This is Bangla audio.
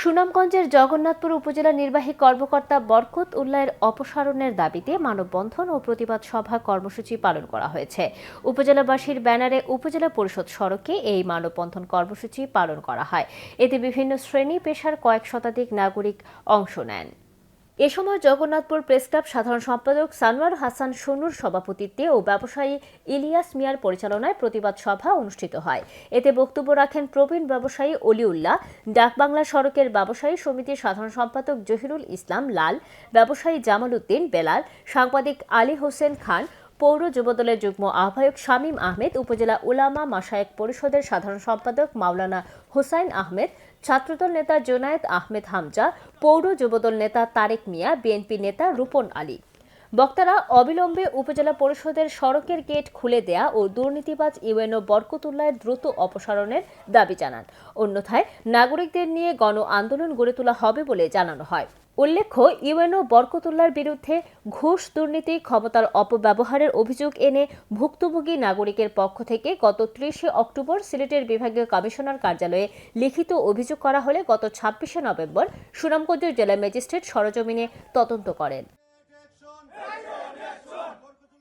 সুনামগঞ্জের জগন্নাথপুর উপজেলা নির্বাহী কর্মকর্তা বরকত উল্লাহর অপসারণের দাবিতে মানববন্ধন ও প্রতিবাদ সভা কর্মসূচি পালন করা হয়েছে। উপজেলাবাসীর ব্যানারে উপজেলা পরিষদ সড়কে এই মানববন্ধন কর্মসূচি পালন করা হয়। এতে বিভিন্ন শ্রেণী পেশার কয়েক শতাধিক নাগরিক অংশ নেন। এ সময় জগন্নাথপুর প্রেসক্লাব সাধারণ সম্পাদক সানোয়ার হাসান সনুর সভাপতিত্বে ও ব্যবসায়ী ইলিয়াস মিয়ার পরিচালনায় প্রতিবাদ সভা অনুষ্ঠিত হয়। এতে বক্তব্য রাখেন প্রবীণ ব্যবসায়ী অলিউল্লাহ, ডাকবাংলা সড়কের ব্যবসায়ী সমিতির সাধারণ সম্পাদক জহিরুল ইসলাম লাল, ব্যবসায়ী জামাল উদ্দিন বেলাল, সাংবাদিক আলী হোসেন খান, পৌর যুবদলের যুগ্ম আহ্বায়ক শামীম আহমেদ, উপজেলা উলামা মাশায়েখ পরিষদের সাধারণ সম্পাদক মাওলানা হুসাইন আহমেদ, ছাত্রদল নেতা জোনায়েদ আহমেদ হামজা, পৌর যুবদল নেতা তারেক মিয়া, বিএনপি নেতা রূপন আলী। বক্তারা অবিলম্বে উপজেলা পরিষদের সড়কের গেট খুলে দেয়া ও দুর্নীতিবাজ ইউএনও বরকত উল্লাহর দ্রুত অপসারণের দাবি জানান। অন্যথায় নাগরিকদের নিয়ে গণ আন্দোলন গড়ে তোলা হবে বলে জানানো হয়। উল্লেখ্য, ইউএনও বরকত উল্লাহর বিরুদ্ধে ঘুষ, দুর্নীতি, ক্ষমতার অপব্যবহারের অভিযোগ এনে ভুক্তভোগী নাগরিকের পক্ষ থেকে গত ৩০ অক্টোবর সিলেটের বিভাগীয় কমিশনার কার্যালয়ে লিখিত অভিযোগ করা হলে গত ২৬ নভেম্বর সুনামগঞ্জ জেলা ম্যাজিস্ট্রেট সরেজমিনে তদন্ত করেন।